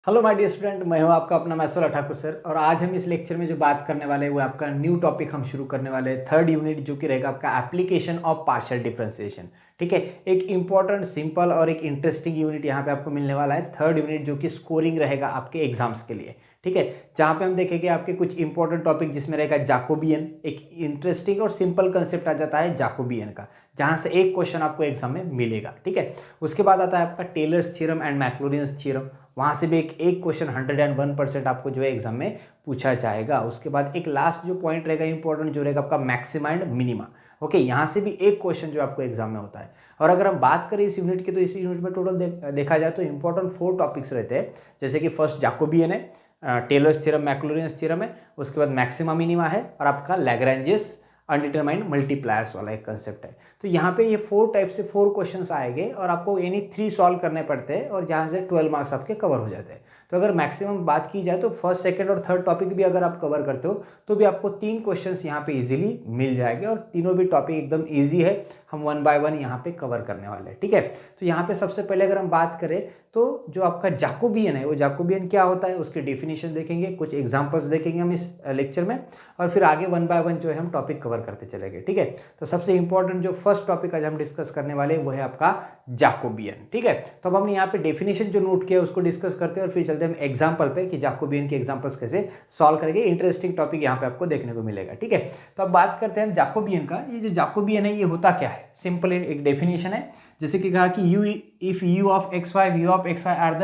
Hello my dear student, मैं हूं आपका अपना मैसोला ठाकुर सर। और आज हम इस लेक्चर में जो बात करने वाले हैं वो आपका न्यू टॉपिक हम शुरू करने वाले हैं, थर्ड यूनिट, जो कि रहेगा आपका एप्लीकेशन ऑफ पार्शियल डिफरेंशिएशन। ठीक है, एक इंपॉर्टेंट, सिंपल और एक इंटरेस्टिंग यूनिट यहाँ पे आपको मिलने वाला है, थर्ड यूनिट, जो कि स्कोरिंग रहेगा आपके एग्जाम्स के लिए। ठीक है, जहाँ पे हम देखेंगे आपके कुछ इंपॉर्टेंट टॉपिक, जिसमें रहेगा जैकोबियन। एक इंटरेस्टिंग और सिंपल कंसेप्ट आ जाता है जैकोबियन का, जहाँ से एक क्वेश्चन आपको एग्जाम में मिलेगा। ठीक है, उसके बाद आता है आपका टेलर्स थ्योरम एंड मैक्लॉरिन्स थ्योरम। वहाँ से भी एक क्वेश्चन 101% आपको जो है एग्जाम में पूछा जाएगा। उसके बाद एक लास्ट जो पॉइंट रहेगा इंपॉर्टेंट, जो रहेगा आपका मैक्सिमा एंड मिनिमा। ओके, यहाँ से भी एक क्वेश्चन जो आपको एग्जाम में होता है। और अगर हम बात करें इस यूनिट की, तो इस यूनिट में टोटल देखा जाए तो इंपॉर्टेंट 4 टॉपिक्स रहते हैं। जैसे कि फर्स्ट जैकोबियन है, टेलर्स थ्योरम, मैक्लॉरिन्स थ्योरम है, उसके बाद मैक्सिमा मिनिमा है, और आपका लैग्रेंजियस अनडिटरमाइंड मल्टीप्लायर्स वाला एक कंसेप्ट है। तो यहाँ पे ये 4 टाइप से 4 क्वेश्चंस आएंगे और आपको एनी 3 सॉल्व करने पड़ते हैं, और जहाँ से 12 मार्क्स आपके कवर हो जाते हैं। तो अगर मैक्सिमम बात की जाए तो फर्स्ट, सेकंड और थर्ड टॉपिक भी अगर आप कवर करते हो तो भी आपको 3 क्वेश्चंस यहाँ पे इजीली मिल जाएंगे, और तीनों भी टॉपिक एकदम ईजी है। हम 1 बाय 1 यहाँ पे कवर करने वाले हैं। ठीक है, तो यहाँ पे सबसे पहले अगर हम बात करें तो जो आपका जैकोबियन है, वो जैकोबियन क्या होता है, उसकी डेफिनेशन देखेंगे, कुछ एग्जांपल्स देखेंगे हम इस लेक्चर में, और फिर आगे 1 बाय 1 जो है हम टॉपिक कवर करते चलेंगे। ठीक है, तो सबसे इंपॉर्टेंट जो फर्स्ट टॉपिक आज हम डिस्कस करने वाले वो है आपका जैकोबियन। ठीक है, तो अब हमने यहाँ पे डेफिनेशन जो नोट किया उसको डिस्कस करते हैं, और फिर चलते हैं हम एग्जाम्पल पे कि जैकोबियन के एग्जाम्पल्स कैसे सॉल्व करेंगे। इंटरेस्टिंग टॉपिक यहाँ पे आपको देखने को मिलेगा। ठीक है, तो अब बात करते हैं जैकोबियन का। ये जो जैकोबियन है ये होता क्या है, सिंपल एक डेफिनेशन है। जैसे कि कहा कि if u of X Y, v of X Y are the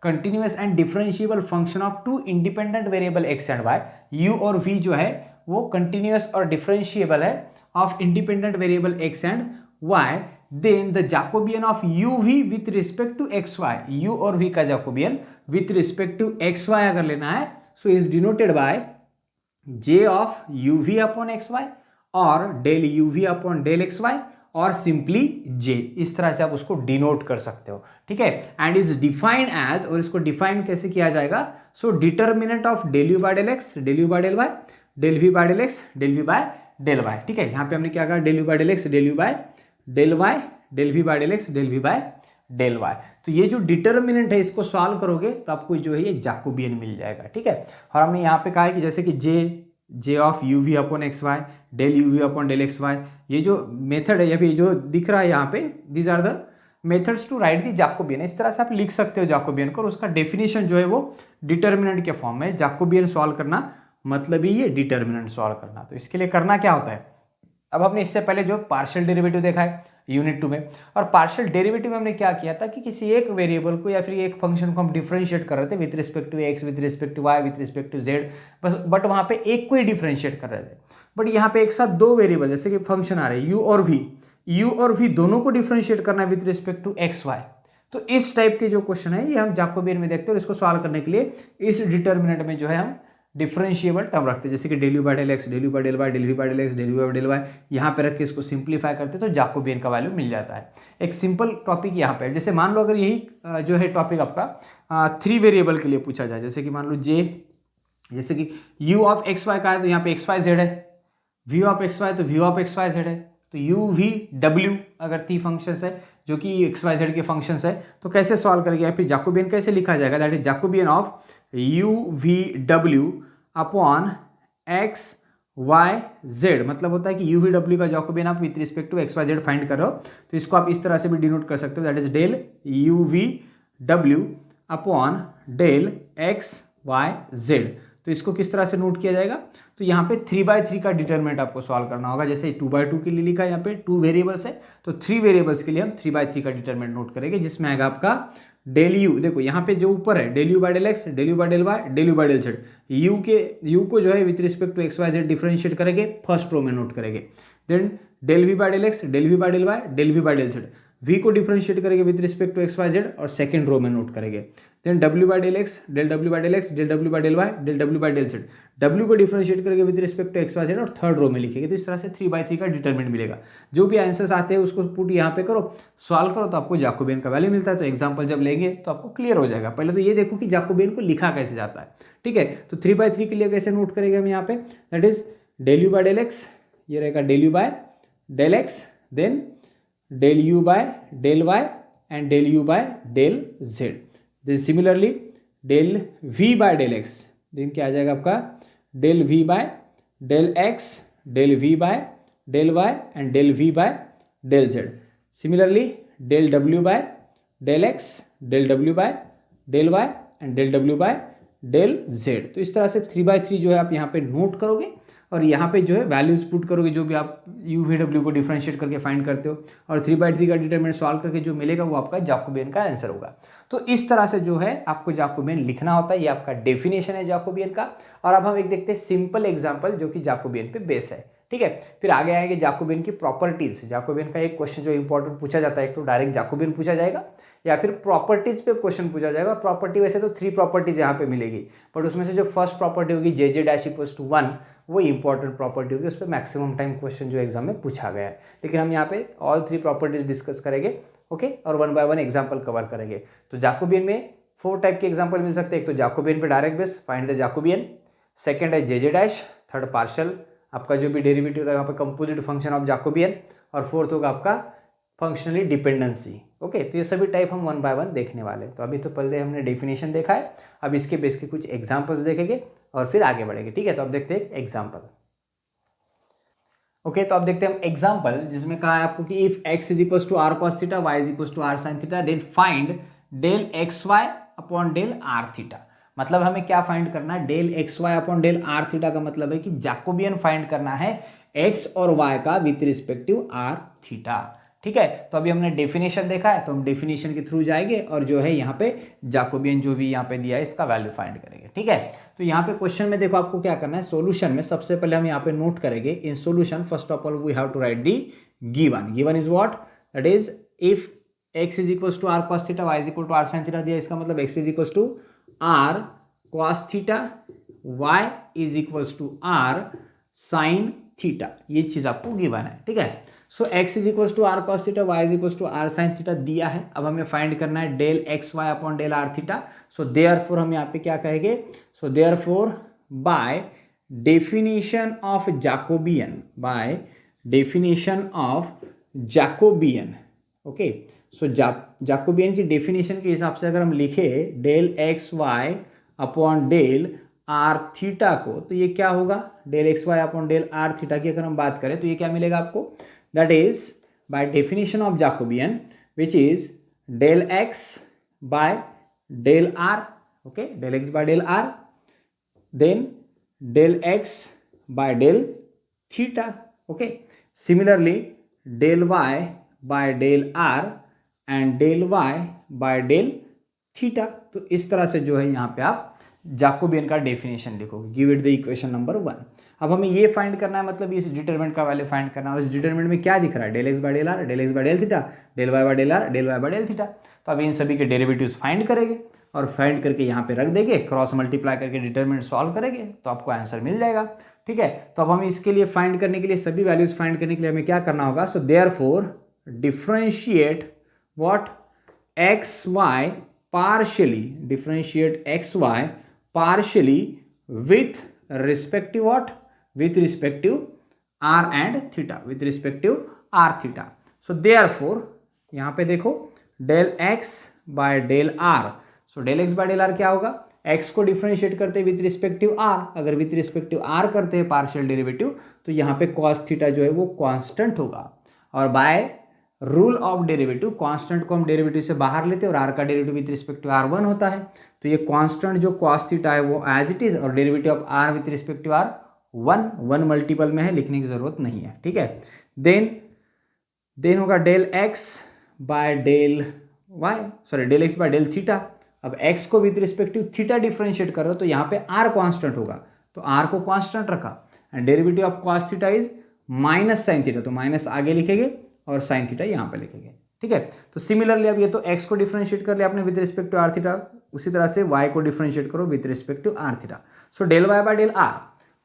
continuous and differentiable function of 2 independent variable x and y, u और v जो है वो कंटिन्यूअस और डिफरेंशिएबल है of independent variable x and y, then the Jacobian of uv with respect to xy, u और v का Jacobian with respect to xy अगर लेना है, so is denoted by j of uv upon xy और del uv upon del xy, और simply j। इस तरह से आप उसको डिनोट कर सकते हो। ठीक है, एंड इज डिफाइंड एज, और इसको डिफाइन कैसे किया जाएगा, so determinant of del you by del x, del you by del Y, del we by del x, del we by del y. ठीक है, यहाँ पे हमने क्या कहा, del you by del x, del you by del Y, del we by del x, del we by del y. तो ये जो डिटर्मिनेंट है इसको सॉल्व करोगे तो आपको जो है ये जैकोबियन मिल जाएगा। ठीक है, और हमने यहाँ पे कहा है कि जैसे कि j of u v upon x y, del you v upon del x y, ये जो मेथड है, या फिर जो दिख रहा है यहाँ पे, these are the methods to write the Jacobian. इस तरह से आप लिख सकते हो जैकोबियन को, और उसका डेफिनेशन जो है वो डिटर्मिनेंट के फॉर्म में। जैकोबियन सॉल्व करना मतलब ही ये डिटर्मिनेंट सॉल्व करना। तो इसके लिए करना क्या होता है, अब हमने इससे पहले जो पार्शियल डेरिवेटिव देखा है यूनिट 2 में, और पार्शियल डेरिवेटिव में हमने क्या किया था कि किसी एक वेरिएबल को या फिर एक फंक्शन को हम डिफरेंशिएट कर रहे थे with respect to X, with respect to Y, with respect to Z, बस। बट वहां पे एक को ही डिफरेंशिएट कर रहे थे। बट यहाँ पे एक साथ 2 वेरिएबल, जैसे कि फंक्शन आ रहे हैं यू और वी दोनों को डिफरेंशिएट करना है with respect to X Y. तो इस टाइप के जो क्वेश्चन है ये हम जैकोबियन में देखते हैं, और इसको सॉल्व करने के लिए इस डिटर्मिनेंट में जो है हम डिफरेंशिएबल टर्म रखते हैं, जैसे कि del you by del x, del you by del Y, del we by del x, del you by del Y, यहाँ पे रख के इसको सिंप्लीफाई करते हैं तो जैकोबियन का वैल्यू मिल जाता है। एक सिंपल टॉपिक यहाँ पे, जैसे मान लो अगर यही जो है टॉपिक आपका 3 वेरिएबल के लिए पूछा जाए, जैसे कि मान लो जैसे कि u ऑफ एक्स वाई का है तो यहाँ पे एक्स वाई जेड है, v ऑफ एक्स वाई तो v of X Y Z है, तो u v w अगर 3 फंक्शंस है जो कि एक्स वाई जेड के फंक्शंस है, तो कैसे सॉल्व करेंगे, फिर जैकोबियन कैसे लिखा जाएगा, that is Jacobian of u v w upon x Y Z. मतलब होता है कि यू वी डब्ल्यू का जैकोबियन आप with respect to X Y Z find कर रहे हो, तो इसको आप इस तरह से भी डिनोट कर सकते हो, that is del you V W upon del x Y Z. तो इसको किस तरह से नोट किया जाएगा, तो यहाँ पे 3/3 का डिटरमिनेंट आपको सॉल्व करना होगा। जैसे 2/2 के लिए लिखा है, यहाँ पे 2 वेरिएबल्स है, तो 3 वेरिएबल्स के लिए हम 3/3 का डिटरमिनेंट नोट करेंगे, जिसमें आएगा आपका डेल यू। देखो यहाँ पे जो ऊपर है del you by del x, del you by del Y, del you by del Z, U को जो है with respect to X Y Z differentiate करेंगे, फर्स्ट रो में नोट करेंगे। Then del we by del x, del we by del Y, del we by del Z, v को differentiate करेंगे with respect to X Y Z और second row में note करेंगे। Then w by del x, del w by del x, del w by del Y, del w by del Z, w को differentiate करेंगे with respect to X Y Z और third row में लिखेंगे। तो इस तरह से 3/3 का डिटरमिनेंट मिलेगा। जो भी आंसर्स आते हैं उसको पुट यहाँ पे करो, सॉल्व करो तो आपको जैकोबियन का वैल्यू मिलता है। तो एग्जाम्पल जब लेंगे तो आपको क्लियर हो जाएगा। पहले तो ये देखो कि जैकोबियन को लिखा कैसे जाता है। ठीक है, तो 3/3 के लिए कैसे नोट करेंगे हम यहाँ पे, that is del you by del X, ये रहेगा del you by del X, then del u by del y and del u by del z. Then similarly del we by del X, then क्या आ जाएगा आपका del we by del x, del we by del Y and del we by del Z. Similarly del W by del x, del W by del Y and del W by del Z. तो इस तरह से 3/3 जो है आप यहाँ पे note करोगे और यहाँ पे जो है वैल्यूज पुट करोगे जो भी आप यू वी डब्ल्यू को डिफरेंशिएट करके फाइंड करते हो, और 3/3 का डिटरमिनेंट सॉल्व करके जो मिलेगा वो आपका जैकोबियन का आंसर होगा। तो इस तरह से जो है आपको जैकोबियन लिखना होता है, ये आपका डेफिनेशन है जैकोबियन का। और अब हम एक देखते हैं सिंपल एग्जाम्पल जो कि जैकोबियन पे बेस है, ठीक है। फिर आगे आएंगे जैकोबियन की प्रॉपर्टीज। जैकोबियन का एक क्वेश्चन जो इंपॉर्टेंट पूछा जाता है, एक तो डायरेक्ट जैकोबियन पूछा जाएगा या फिर प्रॉपर्टीज पे क्वेश्चन पूछा जाएगा। प्रॉपर्टी वैसे तो 3 प्रॉपर्टीज यहाँ पे मिलेगी, बट उसमें से जो फर्स्ट प्रॉपर्टी होगी जे डैश इक्वल्स टू 1, वो इंपॉर्टेंट प्रॉपर्टी होगी, उस पर मैक्सिमम टाइम क्वेश्चन जो एग्जाम में पूछा गया है। लेकिन हम यहाँ पे ऑल 3 प्रॉपर्टीज डिस्कस करेंगे, ओके, और 1 बाय 1 एग्जाम्पल कवर करेंगे। तो जैकोबियन में 4 टाइप के एग्जाम्पल मिल सकते हैं। एक तो जैकोबियन पे direct base, find the Jacobian. Second है जे डैश, थर्ड पार्शियल, आपका जो भी डेरिवेटिव होता है यहाँ पे कंपोजिट फंक्शन ऑफ जैकोबियन, और फोर्थ होगा आपका फंक्शनली डिपेंडेंसी। ओके, तो ये सभी टाइप हम 1 बाय 1 देखने वाले हैं। तो अभी तो पहले हमने डेफिनेशन देखा है, अब इसके बेस के कुछ एग्जांपल्स देखेंगे और फिर आगे बढ़ेंगे, ठीक है। तो अब देखते हैं एग्जांपल। ओके, तो अब देखते हैं हम एग्जांपल जिसमें कहा है आपको कि if x is equal to are cos theta, y is equal to are sine theta, then find del x Y upon del are theta. मतलब हमें क्या फाइंड करना है, del x Y upon del are theta का मतलब है कि Jacobian find करना है x और y का विथ रिस्पेक्टिव आर थीटा, ठीक है। तो अभी हमने डेफिनेशन देखा है, तो हम डेफिनेशन के थ्रू जाएंगे और जो है यहाँ पे जैकोबियन जो भी यहाँ पे दिया है इसका वैल्यू फाइंड करेंगे, ठीक है। तो यहाँ पे क्वेश्चन में देखो आपको क्या करना है, सॉल्यूशन में सबसे पहले हम यहाँ पे नोट करेंगे in solution first of all we have to write the given is what, that is if x is equal to are cos theta, y is equal to are sine theta दिया, इसका मतलब x is equal to are cos theta, y is equal to are sine theta, ये चीज आपको given है, ठीक है। So x is equal to are cos theta, y is equal to are sine theta दिया है। अब हमें फाइंड करना है del x Y upon del are theta. So therefore हम यहाँ पे क्या कहेंगे, so therefore by definition of Jacobian, by definition of Jacobian, okay. So Jacobian की डेफिनेशन के हिसाब से अगर हम लिखे del x Y upon del are theta को, तो ये क्या होगा, del x Y upon del are theta की अगर हम बात करें तो ये क्या मिलेगा आपको, that is by definition of Jacobian which is del x by del r, okay, del x by del r, then del x by del theta, okay. Similarly del y by del r and del y by del theta. तो इस तरह से जो है यहाँ पे आप Jacobian का डेफिनेशन लिखोगे, give it the equation number 1। अब हमें ये फाइंड करना है, मतलब इस डिटरमिनेंट का वैल्यू फाइंड करना है। इस डिटरमिनेंट में क्या दिख रहा है, del x by del r, del x by del theta, del y by del r, del y by del theta. तो अब इन सभी के डेरिवेटिव्स फाइंड करेंगे और फाइंड करके यहाँ पे रख देंगे, क्रॉस मल्टीप्लाई करके डिटरमिनेंट सॉल्व करेंगे तो आपको आंसर मिल जाएगा, ठीक है। तो अब हम इसके लिए फाइंड करने के लिए, सभी वैल्यूज फाइंड करने के लिए हमें क्या करना होगा, so therefore differentiate what x y partially, differentiate x y partially with respective what, with respective r and theta, with respective r theta. So therefore यहाँ पे देखो del x by del r, so del x by del r क्या होगा, x को differentiate करते हैं with respective r, अगर with respective r करते हैं पार्शियल डेरिवेटिव तो यहाँ पे cos थीटा जो है वो कांस्टेंट होगा, और by rule of derivative constant को हम डेरिवेटिव से बाहर लेते हैं और r का डेरिवेटिव विथ रिस्पेक्टिव r1 होता है, तो ये कांस्टेंट जो cos थीटा है वो एज इट इज, और derivative of r with respective r 1 multiple में है, लिखने की जरूरत नहीं है, ठीक है। देन होगा del x by del y, sorry del x by del theta. अब x को विथ रिस्पेक्टिव थीटा डिफरेंशिएट कर रहे हो तो यहाँ पे r कांस्टेंट होगा, तो r को कांस्टेंट रखा, and derivative of cos theta is minus sine theta, तो माइनस आगे लिखेंगे और साइन थीटा यहाँ पे लिखेंगे, ठीक है। तो सिमिलरली अब ये तो x को डिफरेंशिएट कर लिया आपने with respect to r theta, उसी तरह से y को डिफरेंशिएट करो with respect to r theta. So del y by del r,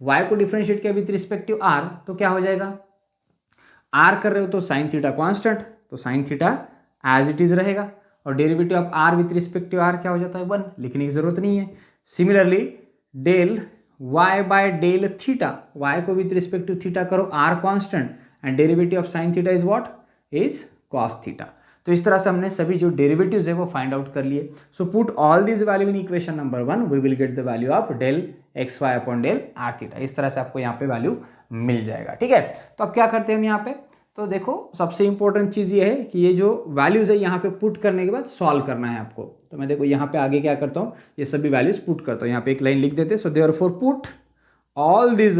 y को डिफरेंशिएट किया विद रिस्पेक्ट टू r तो क्या हो जाएगा, r कर रहे हो तो साइन थीटा कांस्टेंट, तो sine theta as it is रहेगा, और derivative of r with respect to r क्या हो जाता है 1, लिखने की जरूरत नहीं है। Similarly del y by del theta, y को विद रिस्पेक्ट टू थीटा करो, r constant, and derivative of sine theta is what, is cos theta. तो इस तरह से हमने सभी जो डेरिवेटिव्स है वो फाइंड आउट कर लिए। So put all this value in equation number 1, we will get the value of del x Y upon del are theta. इस तरह से आपको यहाँ पे वैल्यू मिल जाएगा, ठीक है। तो अब क्या करते हैं हम यहाँ पे, तो देखो सबसे इंपॉर्टेंट चीज़ ये है कि ये जो वैल्यूज़ है यहाँ पे पुट करने के बाद सॉल्व करना है आपको। तो मैं देखो यहाँ पे आगे क्या करता हूँ, ये सभी वैल्यूज पुट करता हूँ। यहाँ पे एक लाइन लिख देते हैं, so therefore put all these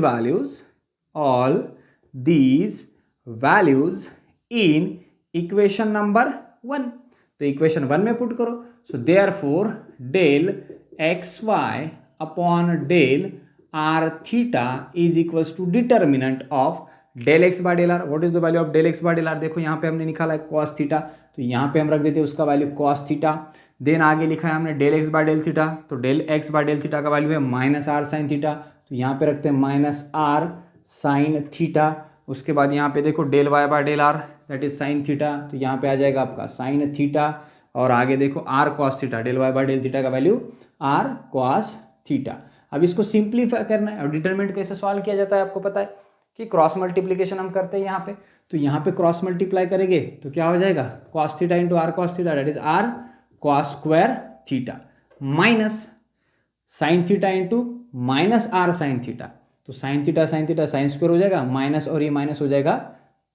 values in equation number 1। तो इक्वेशन 1 में पुट करो। So therefore del x Y upon del are theta is equals to determinant of del x by del r. What is the value of del x by del r, देखो यहाँ पे हमने निकाला है cos theta, तो यहाँ पे हम रख देते हैं उसका वैल्यू कॉस थीटा। देन आगे लिखा है हमने del x by del theta, तो del x by del theta का वैल्यू है माइनस आर साइन थीटा, तो यहाँ पे रखते हैं माइनस आर साइन थीटा। उसके बाद यहाँ पे देखो del y by del r that is sine theta, तो यहाँ पे आ जाएगा आपका साइन थीटा। और आगे देखो r cos theta, del y by del theta का वैल्यू आर कॉस थीटा। अब इसको सिंप्लीफाई करना है और डिटरमिनेंट कैसे सॉल्व किया जाता है आपको पता है कि क्रॉस मल्टीप्लीकेशन हम करते हैं यहाँ पे। तो यहाँ पे क्रॉस मल्टीप्लाई करेंगे तो क्या हो जाएगा, cos theta into r cos theta that is r cos square theta minus sine theta into minus r sine theta. तो साइन थीटा साइन स्क्वायर हो जाएगा, माइनस और ये माइनस हो जाएगा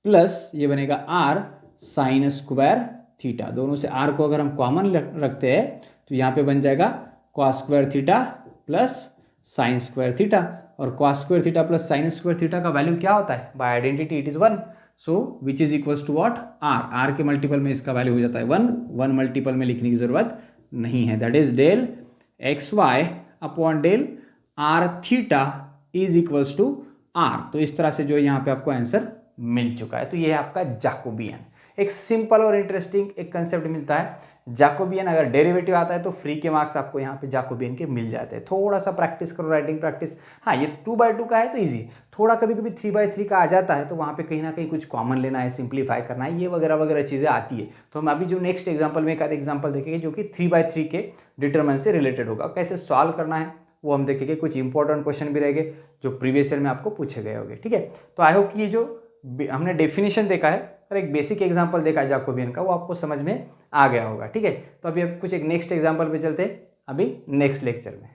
प्लस, ये बनेगा आर साइन स्क्वायर थीटा। दोनों से आर को अगर हम कॉमन रखते हैं तो यहाँ पे बन जाएगा cos square theta plus sine square theta. और cos square theta plus sine square theta का वैल्यू क्या होता है, by identity it is 1। So which is equals to what, r के मल्टीपल में इसका वैल्यू हो जाता है 1 मल्टीपल में लिखने की जरूरत नहीं है, that is del x Y upon del are theta is equals to r. तो इस तरह से जो यहाँ पे आपको आंसर मिल चुका है। तो ये है आपका जैकोबियन। एक सिंपल और इंटरेस्टिंग एक कंसेप्ट मिलता है जैकोबियन। अगर डेरिवेटिव आता है तो फ्री के मार्क्स आपको यहाँ पे जैकोबियन के मिल जाते हैं। थोड़ा सा प्रैक्टिस करो, राइटिंग प्रैक्टिस। हाँ, ये 2/2 का है तो इजी, थोड़ा कभी कभी 3/3 का आ जाता है तो वहाँ पे कहीं ना कहीं कुछ कॉमन लेना है, सिंप्लीफाई करना है, ये वगैरह वगैरह चीज़ें आती है। तो हम अभी जो नेक्स्ट एग्जाम्पल में एक आध एग्जाम्पल देखेंगे जो कि 3/3 के डिटरमिनेंट से रिलेटेड होगा। कैसे सॉल्व करना है वो हम देखेंगे। कुछ इंपॉर्टेंट क्वेश्चन भी रहेंगे जो प्रीवियस ईयर में आपको पूछे गए होंगे, ठीक है। तो आई होप कि ये जो हमने डेफिनेशन देखा है और एक बेसिक एग्जांपल देखा है जैकोबियन का, वो आपको समझ में आ गया होगा, ठीक है। तो अभी कुछ एक नेक्स्ट एग्जांपल पे चलते हैं अभी नेक्स्ट लेक्चर में।